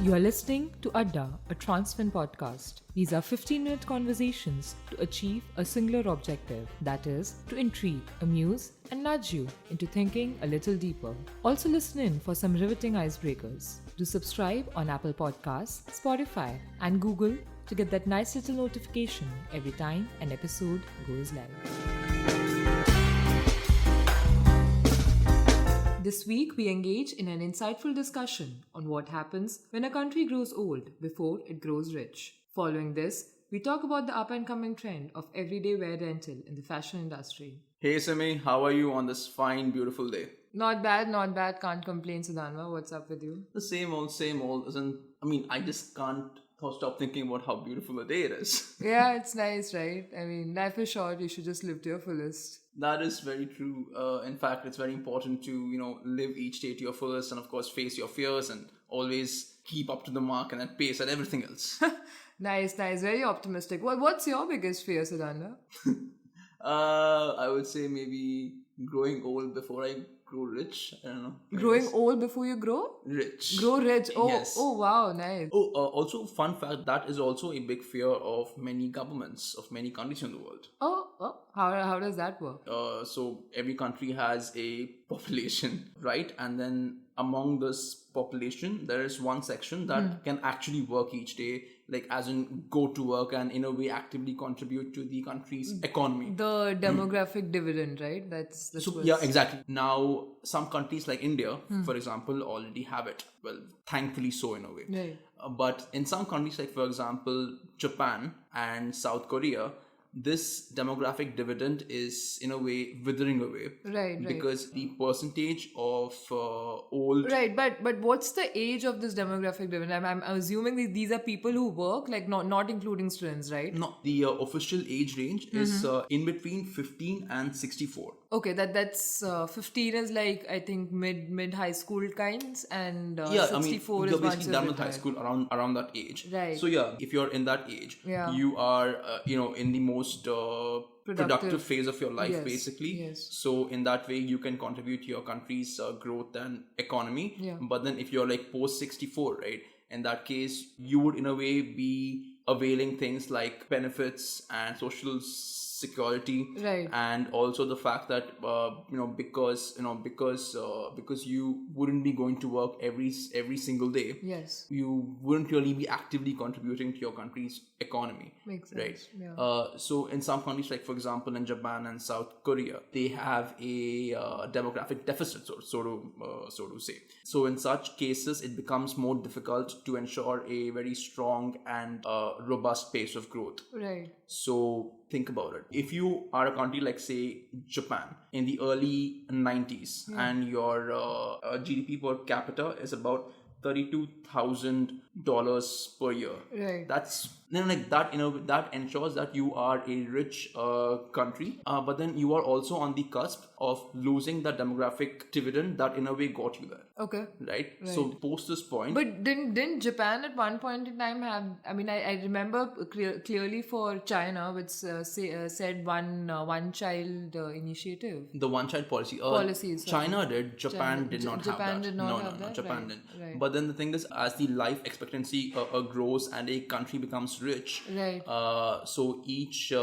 You are listening to Adda, a Transfin podcast. These are 15-minute conversations to achieve a singular objective, that is, to intrigue, amuse, and nudge you into thinking a little deeper. Also listen in for some riveting icebreakers. Do subscribe on Apple Podcasts, Spotify, and Google to get that nice little notification every time an episode goes live. This week, we engage in an insightful discussion on what happens when a country grows old before it grows rich. Following this, we talk about the up-and-coming trend of everyday wear rental in the fashion industry. Hey Simi, how are you on this fine, beautiful day? Not bad. Can't complain, Sudhanva. What's up with you? The same old. I just can't stop thinking about how beautiful a day it is. Yeah, it's nice, right? I mean, life is short. You should just live to your fullest. That is very true. In fact, it's very important to, live each day to your fullest and, of course, face your fears and always keep up to the mark and at pace and everything else. Nice. Very optimistic. What's your biggest fear, Siddhanda? I would say maybe growing old before I grow rich. I don't know. Growing old before you grow? Rich. Grow rich. Oh, yes. Oh, wow, nice. Also, fun fact, that is also a big fear of many governments, of many countries in the world. How does that work? So every country has a population, right? And then among this population, there is one section that can actually work each day, like as in go to work and in a way actively contribute to the country's economy. The demographic dividend, right? That's yeah, exactly. Now, some countries like India, for example, already have it. Well, thankfully so in a way. Right. But in some countries like, for example, Japan and South Korea, this demographic dividend is in a way withering away, right? Because the percentage of old, right? But what's the age of this demographic dividend? I'm assuming these are people who work, like not including students, right? No, the official age range is in between 15 and 64. Okay, that's 15 is like I think mid high school kinds, and 64 you're is basically done with high school around that age. Right. So yeah, if you're in that age, you are in the most productive phase of your life, basically. Yes. So in that way, you can contribute to your country's growth and economy. Yeah. But then if you're like post 64, right? In that case, you would in a way be availing things like benefits and social security, right? And also the fact that because you wouldn't be going to work every single day, yes, you wouldn't really be actively contributing to your country's economy. Makes sense. Right. Yeah. So in some countries, like for example in Japan and South Korea, they have a demographic deficit, so to say. So in such cases, it becomes more difficult to ensure a very strong and robust pace of growth. Right. So think about it. If you are a country like, say, Japan in the early 90s and your GDP per capita is about $32,000 per year. Right. That's that ensures that you are a rich country, but then you are also on the cusp of losing that demographic dividend that in a way got you there. Okay. Right. So post this point. But didn't Japan at one point in time have? I mean, I remember clearly for China, which said one child initiative. The one child policy. Policies. China did. Japan did not have that. Japan did not have that. Japan didn't. Right. But then the thing is, as the life expectancy grows and a country becomes rich, right? So each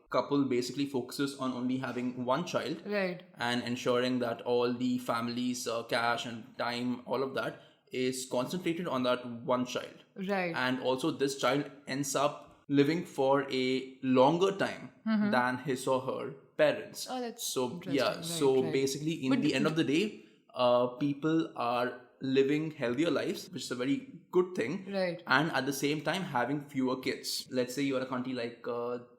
couple basically focuses on only having one child, right, and ensuring that all the family's cash and time, all of that is concentrated on that one child, right? And also this child ends up living for a longer time than his or her parents. Oh, that's so interesting. Right. Basically in the end of the day, people are living healthier lives, which is a very good thing, right? And at the same time having fewer kids. Let's say you're a country like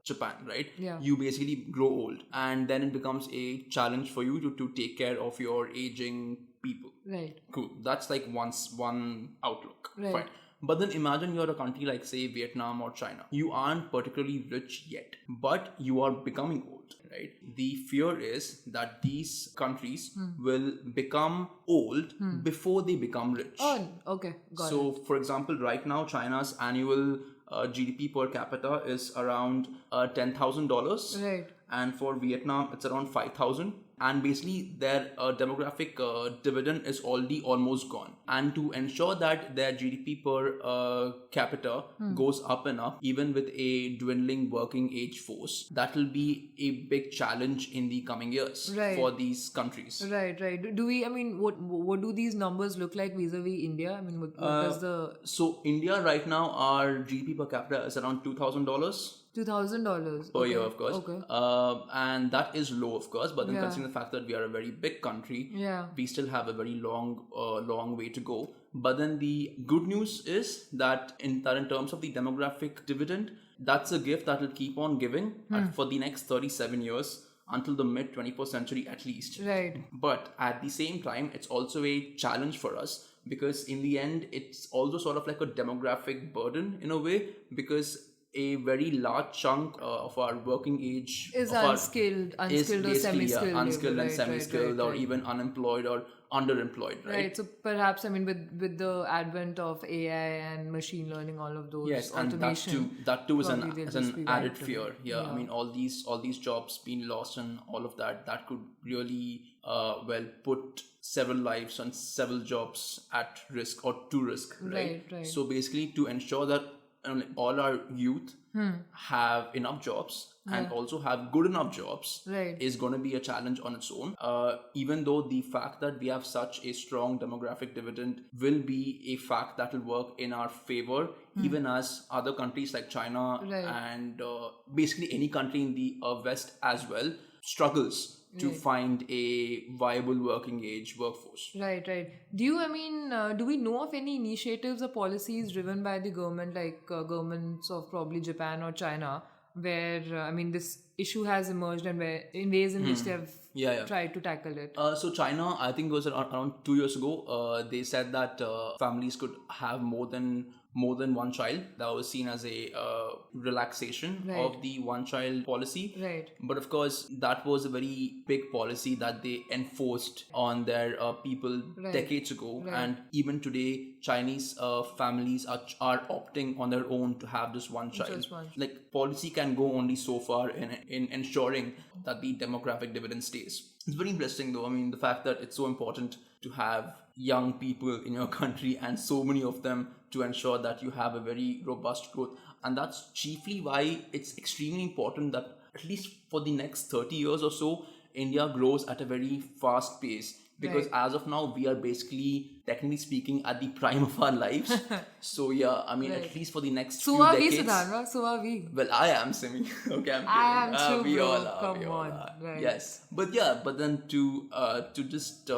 Japan, right? Yeah. You basically grow old, and then it becomes a challenge for you to take care of your aging people. Right. Cool. That's like one outlook. Right. Fine. But then imagine you're a country like, say, Vietnam or China. You aren't particularly rich yet, but you are becoming old, right? The fear is that these countries will become old before they become rich. Oh, okay. Got it. So, for example, right now, China's annual GDP per capita is around $10,000. Right. And for Vietnam, it's around 5,000. and basically their demographic dividend is already almost gone. And to ensure that their GDP per capita goes up and up, even with a dwindling working age force, that will be a big challenge in the coming years for these countries. Right. Do we, I mean, what do these numbers look like vis-a-vis India? I mean, what does the... So India right now, our GDP per capita is around $2,000. $2,000 per year, of course. Okay. And that is low, of course. But then considering the fact that we are a very big country, we still have a very long way to go. But then the good news is that in terms of the demographic dividend, that's a gift that will keep on giving for the next 37 years. Until the mid 21st century at least. Right. But at the same time, it's also a challenge for us, because in the end, it's also sort of like a demographic burden in a way, because a very large chunk of our working age is unskilled or semi-skilled. Unskilled and semi-skilled, or even unemployed or underemployed, right? So perhaps, I mean, with the advent of AI and machine learning, all of those, yes, automation, and that too is an added fear. I mean, all these jobs being lost and all of that could really put several lives and several jobs at risk or to risk, right? So basically, to ensure that all our youth have enough jobs and also have good enough jobs is going to be a challenge on its own. Even though the fact that we have such a strong demographic dividend will be a fact that will work in our favor, even as other countries like China and basically any country in the West as well struggles to find a viable working age workforce. Right. Do we know of any initiatives or policies driven by the government, like governments of probably Japan or China, where this issue has emerged and where in ways in which they have tried to tackle it? So China, I think it was around 2 years ago, they said that families could have more than one child. That was seen as a relaxation of the one-child policy. Right. But of course, that was a very big policy that they enforced on their people decades ago. And even today, Chinese families are opting on their own to have just one child. Like, policy can go only so far in ensuring that the demographic dividend stays. It's very interesting though. I mean, the fact that it's so important to have young people in your country and so many of them to ensure that you have a very robust growth. And that's chiefly why it's extremely important that at least for the next 30 years or so, India grows at a very fast pace. Because as of now, we are basically, technically speaking, at the prime of our lives. So at least for the next few decades. So are we. Well, I am, Simi. Okay, I'm kidding. I am too, we bro. all are. Come we all on. are. Right. Yes. But then to just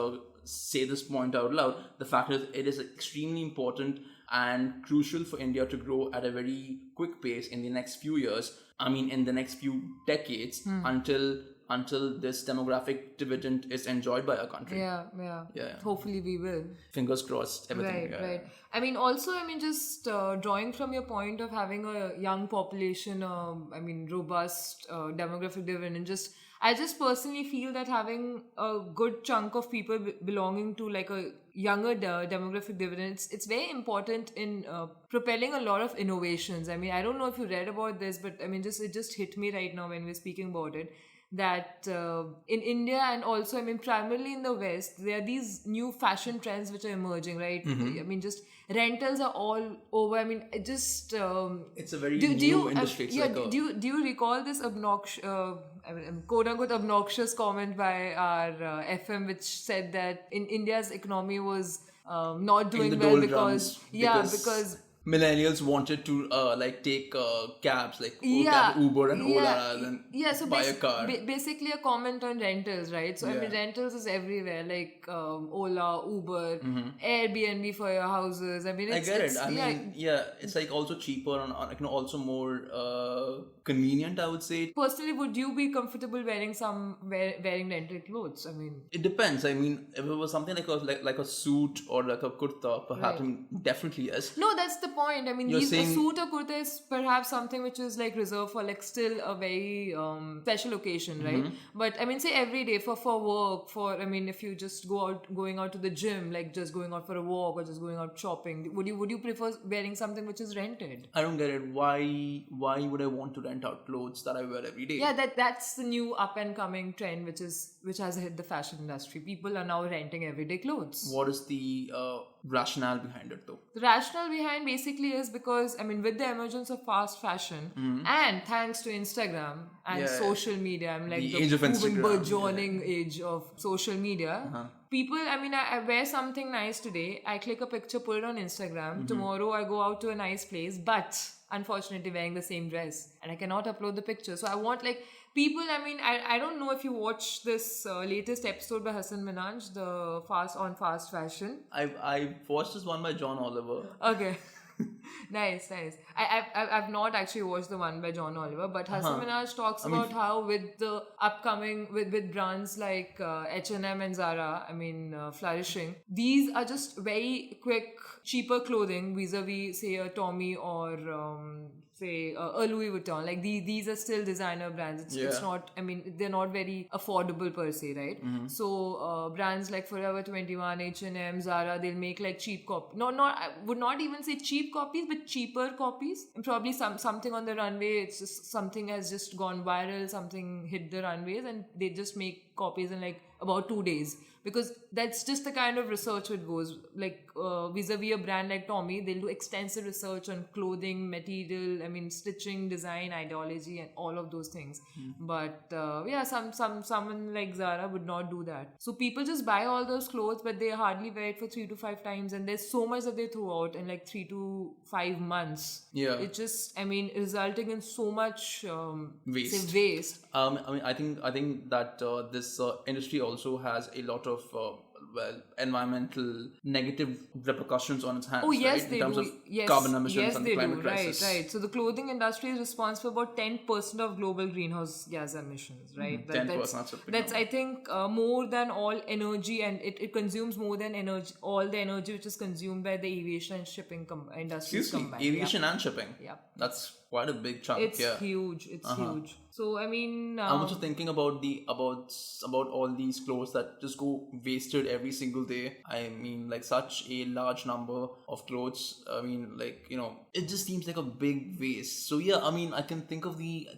say this point out loud, the fact is it is extremely important and crucial for India to grow at a very quick pace in the next few years. In the next few decades until this demographic dividend is enjoyed by our country. Yeah. Hopefully we will. Fingers crossed. Everything. Right. Just drawing from your point of having a young population, robust demographic dividend, I just personally feel that having a good chunk of people belonging to like a younger demographic dividend, it's very important in propelling a lot of innovations. I don't know if you read about this, but it just hit me right now when we're speaking about it, that in India and also primarily in the West, there are these new fashion trends which are emerging, right? Just rentals are all over. It's a very new industry. Do you recall this quote unquote obnoxious comment by our FM which said that in India's economy was not doing well because millennials wanted to take cabs like Uber and Ola and buy a car. Basically a comment on rentals, right? So rentals is everywhere, like Ola, Uber, Airbnb for your houses. I get it. It's like also cheaper and also more convenient, I would say. Personally, would you be comfortable wearing rented clothes? It depends. If it was something like a suit or like a kurta, perhaps definitely yes. No, that's the point. I mean, You're a saying- suit or kurta is perhaps something which is like reserved for like still a very special occasion, right? But I mean, say every day for work, I mean, if you just going out to the gym, like just going out for a walk or just going out shopping, would you prefer wearing something which is rented? I don't get it. Why would I want to rent out clothes that I wear every day? Yeah, that's the new up and coming trend which has hit the fashion industry. People are now renting everyday clothes. What is the rationale behind it though? The rationale behind basically is because, I mean, with the emergence of fast fashion and thanks to Instagram and social media, I'm like The the age of booming, Instagram, burgeoning age of social media. People, I mean, I wear something nice today, I click a picture, put it on Instagram. Tomorrow I go out to a nice place, but unfortunately wearing the same dress and I cannot upload the picture. So I want like people, I mean, I don't know if you watched this latest episode by Hassan Minhaj, the fast fashion. I watched this one by John Oliver. Okay. Nice. I've not actually watched the one by John Oliver, but Hassan Minhaj talks about how with the upcoming with brands like H&M and Zara, I mean flourishing, these are just very quick, cheaper clothing vis-a-vis say a Tommy or say a Louis Vuitton. Like these are still designer brands. It's not, I mean, they're not very affordable per se, right? So brands like Forever 21, H&M, Zara, they'll make like cheap copy. I would not even say cheap copies, but cheaper copies. And probably something on the runway, it's just something has just gone viral, something hit the runways, and they just make copies in like about 2 days. Because that's just the kind of research it goes. Like vis-a-vis a brand like Tommy, they'll do extensive research on clothing, material, I mean stitching, design, ideology, and all of those things. But someone like Zara would not do that. So people just buy all those clothes, but they hardly wear it for 3 to 5 times, and there's so much that they throw out in like 3 to 5 months. Yeah, it's just, I mean, resulting in so much waste. I mean, I think that this industry also has a lot of environmental negative repercussions on its hands. Oh yes, right? they in terms do. of carbon emissions and the climate crisis. Right. So the clothing industry is responsible for about 10% of global greenhouse gas emissions. Right. 10%. That's I think more than all energy, and it consumes more than energy, all the energy which is consumed by the aviation and shipping industries combined. Aviation and shipping. Yeah. That's quite a big chunk. It's huge. It's huge. So I mean, I'm also thinking about about all these clothes that just go wasted every single day. I mean, like such a large number of clothes. I mean, like, you know, it just seems like a big waste. So yeah, I mean, I can think of the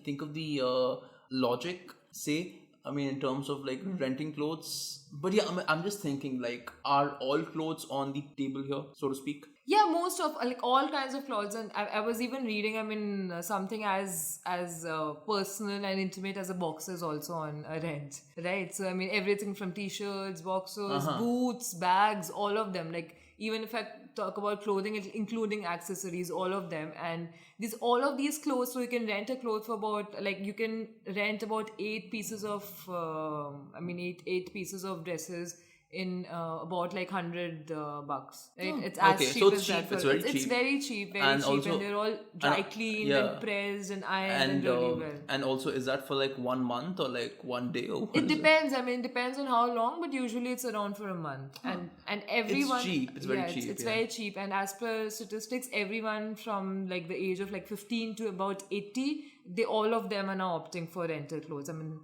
logic, say, I mean, in terms of like renting clothes. But yeah, I'm just thinking, like, are all clothes on the table here, so to speak? Yeah, most of like all kinds of clothes, and I was even reading. I mean, something as personal and intimate as a boxer is also on a rent, right? So I mean, everything from t-shirts, boxers, boots, bags, all of them. Like even if I talk about clothing, including accessories, all of them, and all of these clothes. So you can rent a cloth for about like you can rent about 8 pieces of eight pieces of dresses in about like $100 bucks. Right? It's as okay, cheap so it's as cheap. that. It's very cheap. It's very cheap, And also- and they're all dry cleaned and pressed and ironed and really well. And also, is that for like 1 month or like 1 day? Or what It is depends. I mean, it depends on how long, but usually it's around for a month. And everyone... It's cheap. It's very cheap. It's very cheap. And as per statistics, everyone from like the age of like 15 to about 80, all of them are now opting for rental clothes. I mean,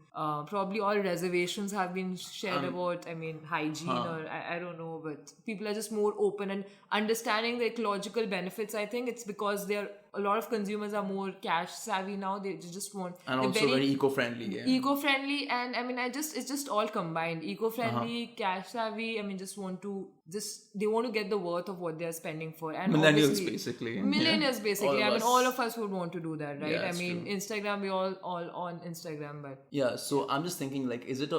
probably all reservations have been shared about, I mean, hygiene or I don't know, but people are just more open and understanding the ecological benefits. I think it's because a lot of consumers are more cash savvy now. They just want... And also very eco-friendly. Yeah. Eco-friendly, and I mean, it's just all combined. Eco-friendly, cash savvy. I mean, they want to get the worth of what they're spending for. And millennials, basically. Millennials, basically. I mean, us. all of us would want to do that, right? Yeah, I mean, true. Instagram, we all on Instagram, but... Yeah, so I'm just thinking, like, is it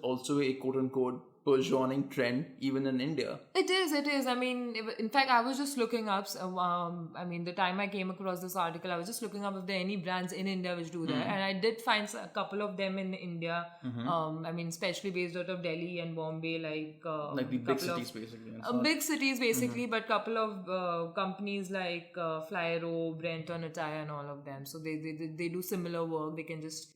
also a quote-unquote burgeoning trend even in India? It is. I mean, in fact, I was just looking up, I mean, the time I came across this article, I was just looking up if there are any brands in India which do that. And I did find a couple of them in India. I mean, especially based out of Delhi and Bombay, Like the big cities, basically. Big cities, basically, but couple of companies like Flyro, Brenton Attire and all of them. So they do similar work. You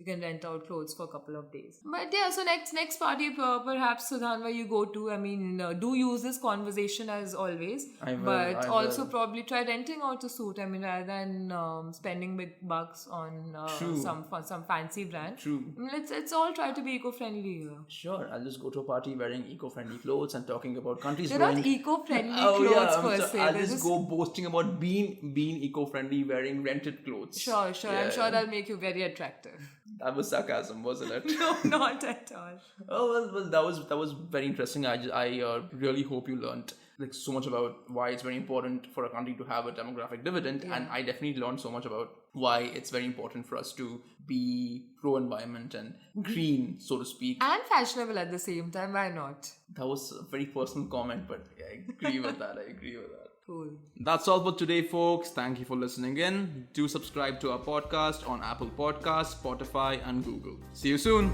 can rent out clothes for a couple of days. But yeah, so next party, perhaps, Sudhan, restaurant where you go to, I mean, do use this conversation as always. I will, but I also will. probably try renting out a suit. I mean, rather than spending big bucks on True. some fancy brand. True. I mean, let's all try to be eco-friendly here. Sure, I'll just go to a party wearing eco-friendly clothes and talking about countries They're growing. not eco-friendly Oh clothes yeah, per so se. I'll They're just go boasting about being eco-friendly, wearing rented clothes. Sure. Yeah, I'm sure that'll make you very attractive. That was sarcasm, wasn't it? No, not at all. Oh well, that was very interesting. I really hope you learned like so much about why it's very important for a country to have a demographic dividend, and I definitely learned so much about why it's very important for us to be pro-environment and green, so to speak. And fashionable at the same time, why not? That was a very personal comment, but yeah, I agree with that. I agree with that. Cool. That's all for today, folks. Thank you for listening in. Do subscribe to our podcast on Apple Podcasts, Spotify, and Google. See you soon.